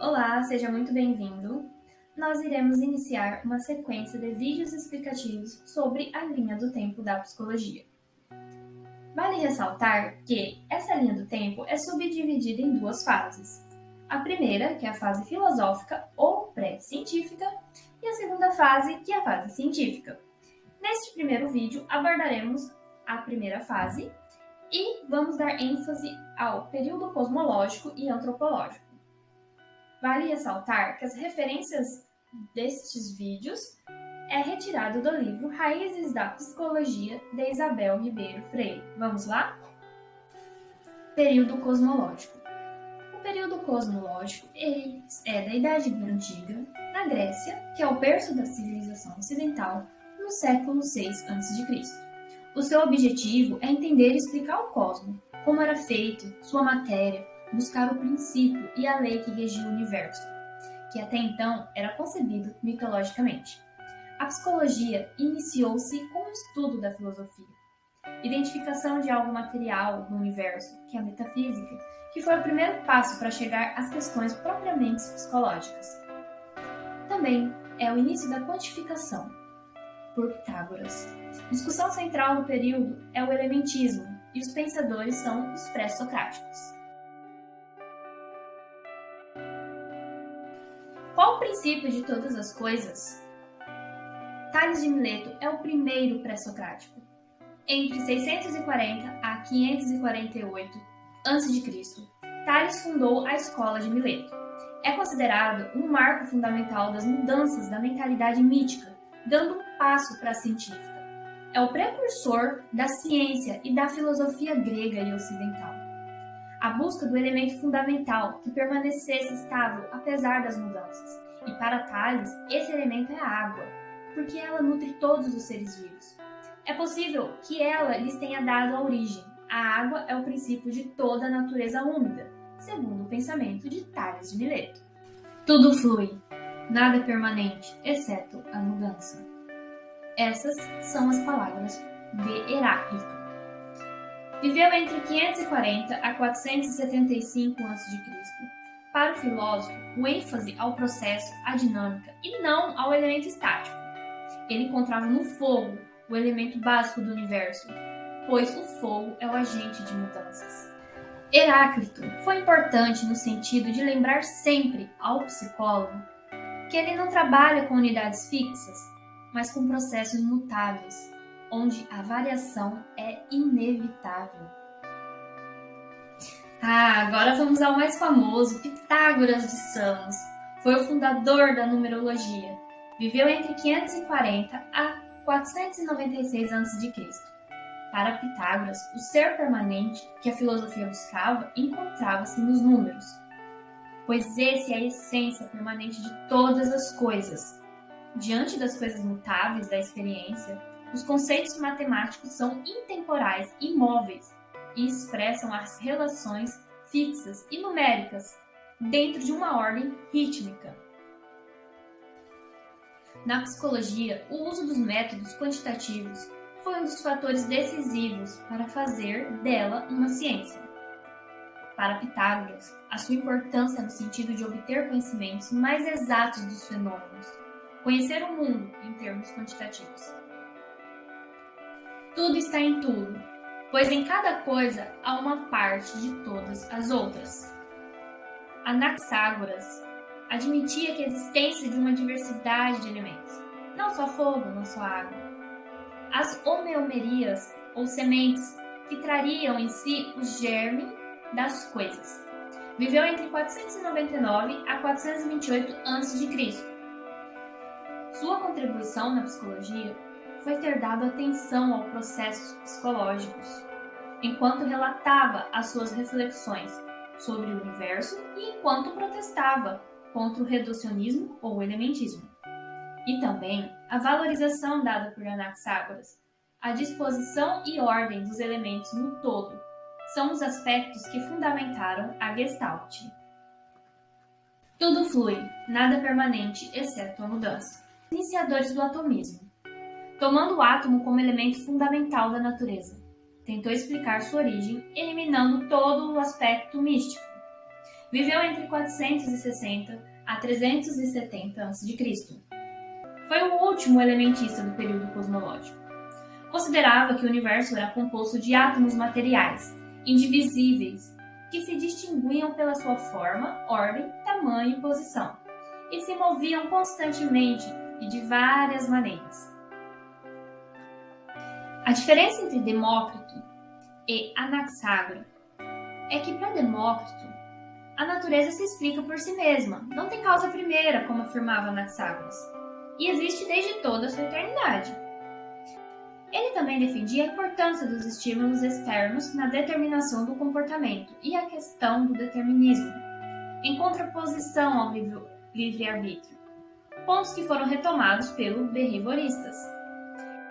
Olá, seja muito bem-vindo. Nós iremos iniciar uma sequência de vídeos explicativos sobre a linha do tempo da psicologia. Vale ressaltar que essa linha do tempo é subdividida em duas fases. A primeira, que é a fase filosófica ou pré-científica, e a segunda fase, que é a fase científica. Neste primeiro vídeo, abordaremos a primeira fase e vamos dar ênfase ao período cosmológico e antropológico. Vale ressaltar que as referências destes vídeos é retirado do livro Raízes da Psicologia, de Isabel Ribeiro Freire. Vamos lá? Período cosmológico. O período cosmológico é da Idade Antiga, na Grécia, que é o berço da civilização ocidental, no século VI a.C. O seu objetivo é entender e explicar o cosmos, como era feito, sua matéria, buscar o princípio e a lei que regia o universo, que até então era concebido mitologicamente. A psicologia iniciou-se com o estudo da filosofia, identificação de algo material no universo, que é a metafísica, que foi o primeiro passo para chegar às questões propriamente psicológicas. Também é o início da quantificação, por Pitágoras. Discussão central no período é o elementismo, e os pensadores são os pré-socráticos. Qual o princípio de todas as coisas? Tales de Mileto é o primeiro pré-socrático. Entre 640 a 548 a.C., Tales fundou a Escola de Mileto. É considerado um marco fundamental das mudanças da mentalidade mítica, dando um passo para a científica. É o precursor da ciência e da filosofia grega e ocidental. A busca do elemento fundamental que permanecesse estável apesar das mudanças. E para Tales, esse elemento é a água, porque ela nutre todos os seres vivos. É possível que ela lhes tenha dado a origem. A água é o princípio de toda a natureza úmida, segundo o pensamento de Tales de Mileto. Tudo flui, nada é permanente, exceto a mudança. Essas são as palavras de Heráclito. Viveu entre 540 a 475 a.C. Para o filósofo, o ênfase ao processo, à dinâmica e não ao elemento estático. Ele encontrava no fogo o elemento básico do universo, pois o fogo é o agente de mudanças. Heráclito foi importante no sentido de lembrar sempre ao psicólogo que ele não trabalha com unidades fixas, mas com processos mutáveis, onde a variação é inevitável. Agora vamos ao mais famoso, Pitágoras de Samos. Foi o fundador da numerologia. Viveu entre 540 a 496 a.C. Para Pitágoras, o ser permanente que a filosofia buscava encontrava-se nos números, pois esse é a essência permanente de todas as coisas. Diante das coisas mutáveis da experiência, os conceitos matemáticos são intemporais, imóveis, e expressam as relações fixas e numéricas dentro de uma ordem rítmica. Na psicologia, o uso dos métodos quantitativos foi um dos fatores decisivos para fazer dela uma ciência. Para Pitágoras, a sua importância no sentido de obter conhecimentos mais exatos dos fenômenos, conhecer o mundo em termos quantitativos. Tudo está em tudo, pois em cada coisa há uma parte de todas as outras. Anaxágoras admitia que a existência de uma diversidade de elementos, não só fogo, não só água. As homeomerias, ou sementes, que trariam em si o germe das coisas. Viveu entre 499 a 428 a.C. Sua contribuição na psicologia foi ter dado atenção aos processos psicológicos, enquanto relatava as suas reflexões sobre o universo e enquanto protestava contra o reducionismo ou elementismo. E também a valorização dada por Anaxágoras, a disposição e ordem dos elementos no todo, são os aspectos que fundamentaram a Gestalt. Tudo flui, nada é permanente, exceto a mudança. Iniciadores do atomismo. Tomando o átomo como elemento fundamental da natureza, tentou explicar sua origem, eliminando todo o aspecto místico. Viveu entre 460 a 370 a.C. Foi o último elementista do período cosmológico. Considerava que o universo era composto de átomos materiais, indivisíveis, que se distinguiam pela sua forma, ordem, tamanho e posição, e se moviam constantemente e de várias maneiras. A diferença entre Demócrito e Anaxágoras é que, para Demócrito, a natureza se explica por si mesma, não tem causa primeira, como afirmava Anaxágoras, e existe desde toda a sua eternidade. Ele também defendia a importância dos estímulos externos na determinação do comportamento e a questão do determinismo, em contraposição ao livre-arbítrio, pontos que foram retomados pelos behavioristas.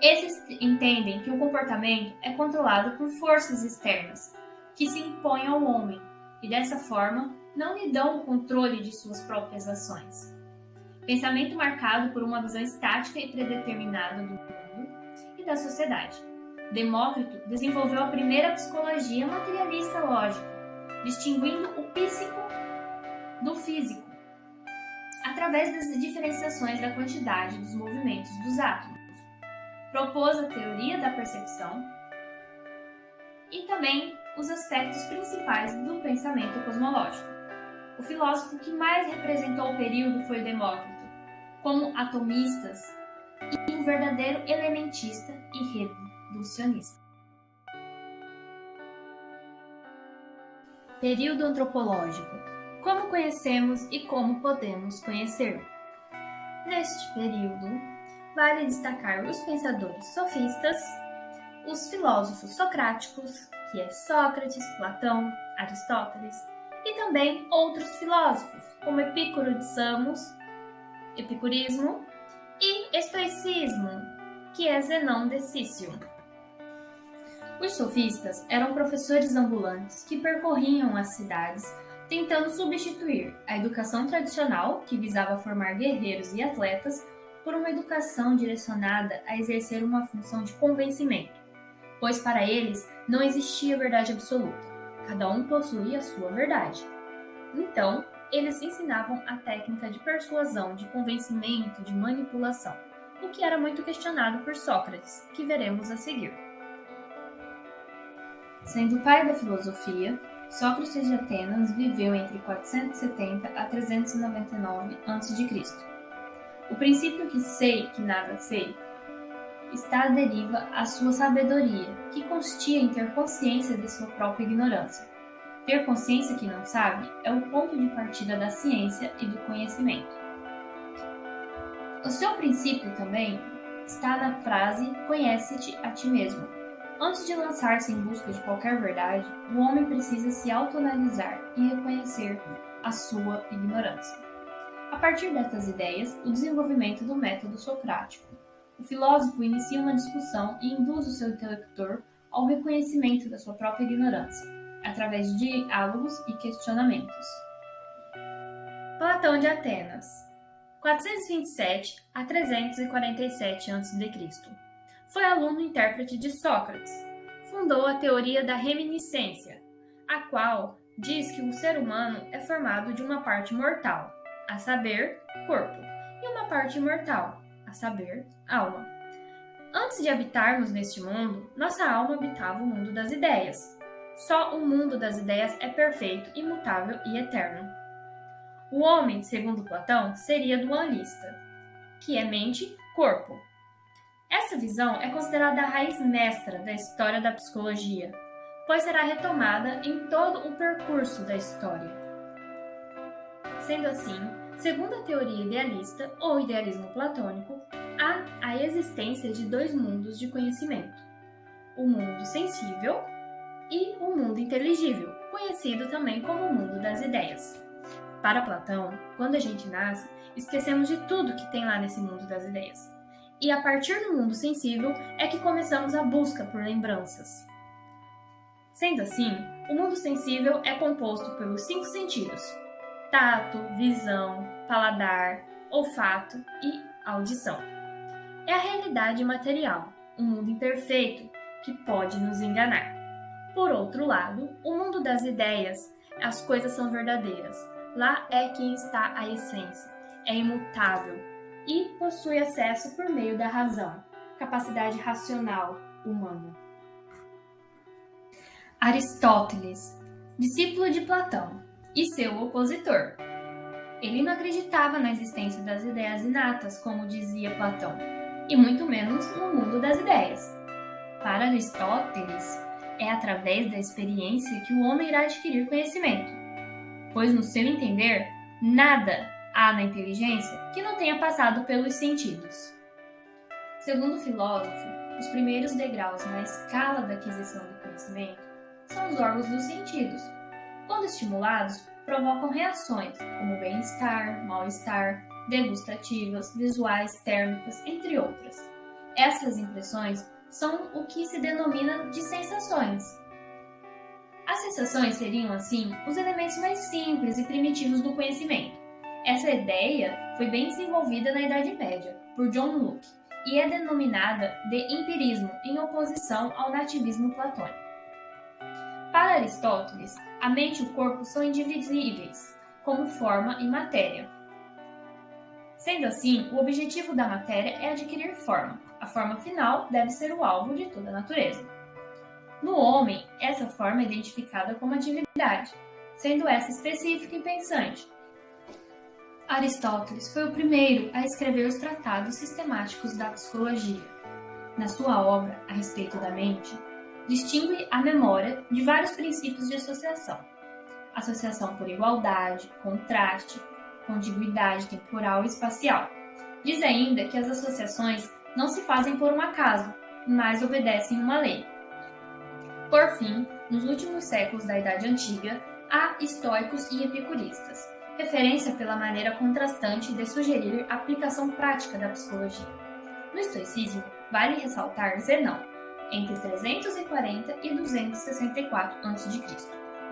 Esses entendem que o comportamento é controlado por forças externas, que se impõem ao homem, e dessa forma não lhe dão o controle de suas próprias ações. Pensamento marcado por uma visão estática e predeterminada do mundo e da sociedade. Demócrito desenvolveu a primeira psicologia materialista lógica, distinguindo o psíquico do físico, através das diferenciações da quantidade dos movimentos dos átomos. Propôs a teoria da percepção e também os aspectos principais do pensamento cosmológico. O filósofo que mais representou o período foi Demócrito, como atomistas e um verdadeiro elementista e reducionista. Período antropológico. Como conhecemos e como podemos conhecer? Neste período, vale destacar os pensadores sofistas, os filósofos socráticos, que é Sócrates, Platão, Aristóteles, e também outros filósofos, como Epicuro de Samos, epicurismo, e estoicismo, que é Zenão de Cício. Os sofistas eram professores ambulantes que percorriam as cidades tentando substituir a educação tradicional, que visava formar guerreiros e atletas, por uma educação direcionada a exercer uma função de convencimento, pois para eles não existia verdade absoluta, cada um possuía a sua verdade. Então, eles ensinavam a técnica de persuasão, de convencimento, de manipulação, o que era muito questionado por Sócrates, que veremos a seguir. Sendo o pai da filosofia, Sócrates de Atenas viveu entre 470 a 399 a.C. O princípio que sei que nada sei está à deriva à sua sabedoria, que consistia em ter consciência de sua própria ignorância. Ter consciência que não sabe é o ponto de partida da ciência e do conhecimento. O seu princípio também está na frase "conhece-te a ti mesmo". Antes de lançar-se em busca de qualquer verdade, o homem precisa se autoanalisar e reconhecer a sua ignorância. A partir destas ideias, o desenvolvimento do método socrático. O filósofo inicia uma discussão e induz o seu interlocutor ao reconhecimento da sua própria ignorância, através de diálogos e questionamentos. Platão de Atenas, 427 a 347 a.C. Foi aluno e intérprete de Sócrates. Fundou a teoria da reminiscência, a qual diz que o ser humano é formado de uma parte mortal, a saber, corpo, e uma parte imortal, a saber, alma. Antes de habitarmos neste mundo, nossa alma habitava o mundo das ideias. Só o mundo das ideias é perfeito, imutável e eterno. O homem, segundo Platão, seria dualista, que é mente, corpo. Essa visão é considerada a raiz mestra da história da psicologia, pois será retomada em todo o percurso da história. Sendo assim, segundo a teoria idealista ou idealismo platônico, há a existência de dois mundos de conhecimento: o mundo sensível e o mundo inteligível, conhecido também como o mundo das ideias. Para Platão, quando a gente nasce, esquecemos de tudo que tem lá nesse mundo das ideias. E a partir do mundo sensível é que começamos a busca por lembranças. Sendo assim, o mundo sensível é composto pelos 5 sentidos: tato, visão, paladar, olfato e audição. É a realidade material, um mundo imperfeito que pode nos enganar. Por outro lado, o mundo das ideias As coisas são verdadeiras. Lá é que está a essência. É imutável e possui acesso por meio da razão, capacidade racional humana. Aristóteles, discípulo de Platão e seu opositor. Ele não acreditava na existência das ideias inatas, como dizia Platão, e muito menos no mundo das ideias. Para Aristóteles, é através da experiência que o homem irá adquirir conhecimento, pois, no seu entender, nada há na inteligência que não tenha passado pelos sentidos. Segundo o filósofo, os primeiros degraus na escala da aquisição do conhecimento são os órgãos dos sentidos. Quando estimulados, provocam reações, como bem-estar, mal-estar, degustativas, visuais, térmicas, entre outras. Essas impressões são o que se denomina de sensações. As sensações seriam, assim, os elementos mais simples e primitivos do conhecimento. Essa ideia foi bem desenvolvida na Idade Média, por John Locke, e é denominada de empirismo, em oposição ao nativismo platônico. Para Aristóteles, a mente e o corpo são indivisíveis, como forma e matéria. Sendo assim, o objetivo da matéria é adquirir forma. A forma final deve ser o alvo de toda a natureza. No homem, essa forma é identificada como atividade, sendo essa específica e pensante. Aristóteles foi o primeiro a escrever os tratados sistemáticos da psicologia. Na sua obra a respeito da mente, distingue a memória de vários princípios de associação. Associação por igualdade, contraste, contiguidade temporal e espacial. Diz ainda que as associações não se fazem por um acaso, mas obedecem uma lei. Por fim, nos últimos séculos da Idade Antiga, há estoicos e epicuristas, referência pela maneira contrastante de sugerir a aplicação prática da psicologia. No estoicismo, vale ressaltar Zenão, entre 340 e 264 a.C.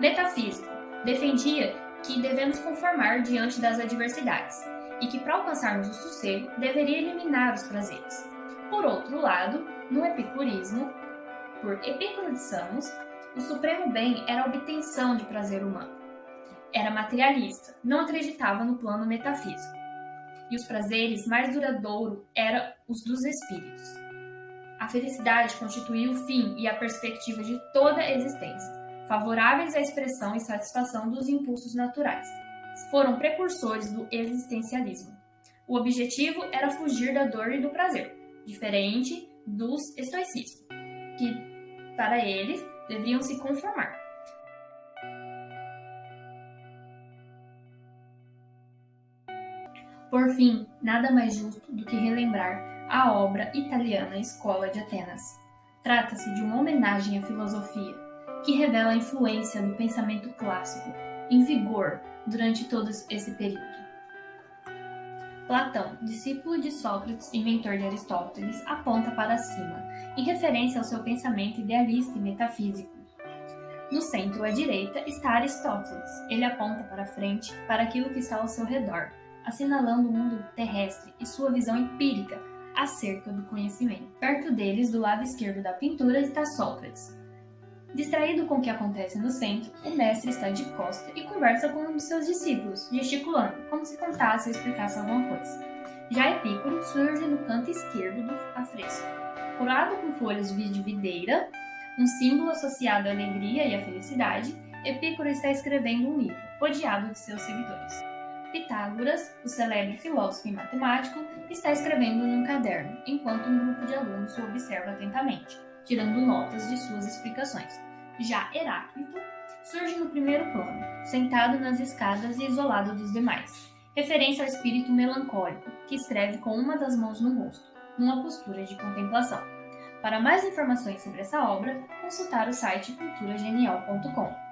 Metafísico, defendia que devemos conformar diante das adversidades e que, para alcançarmos o sossego, deveria eliminar os prazeres. Por outro lado, no epicurismo, por Epicuro de Samos, o supremo bem era a obtenção de prazer humano. Era materialista, não acreditava no plano metafísico. E os prazeres mais duradouros eram os dos espíritos. A felicidade constituía o fim e a perspectiva de toda a existência, favoráveis à expressão e satisfação dos impulsos naturais. Foram precursores do existencialismo. O objetivo era fugir da dor e do prazer, diferente dos estoicistas, que, para eles, deveriam se conformar. Por fim, nada mais justo do que relembrar a obra italiana Escola de Atenas. Trata-se de uma homenagem à filosofia, que revela a influência do pensamento clássico em vigor durante todo esse período. Platão, discípulo de Sócrates e mentor de Aristóteles, aponta para cima, em referência ao seu pensamento idealista e metafísico. No centro à direita está Aristóteles. Ele aponta para frente, para aquilo que está ao seu redor, assinalando o mundo terrestre e sua visão empírica acerca do conhecimento. Perto deles, do lado esquerdo da pintura, está Sócrates. Distraído com o que acontece no centro, o mestre está de costa e conversa com um de seus discípulos, gesticulando, como se contasse ou explicasse alguma coisa. Já Epicuro surge no canto esquerdo do afresco. Curado com folhas de videira, um símbolo associado à alegria e à felicidade, Epicuro está escrevendo um livro, odiado de seus seguidores. Pitágoras, o célebre filósofo e matemático, está escrevendo num caderno, enquanto um grupo de alunos o observa atentamente, tirando notas de suas explicações. Já Heráclito surge no primeiro plano, sentado nas escadas e isolado dos demais, referência ao espírito melancólico, que escreve com uma das mãos no rosto, numa postura de contemplação. Para mais informações sobre essa obra, consultar o site culturagenial.com.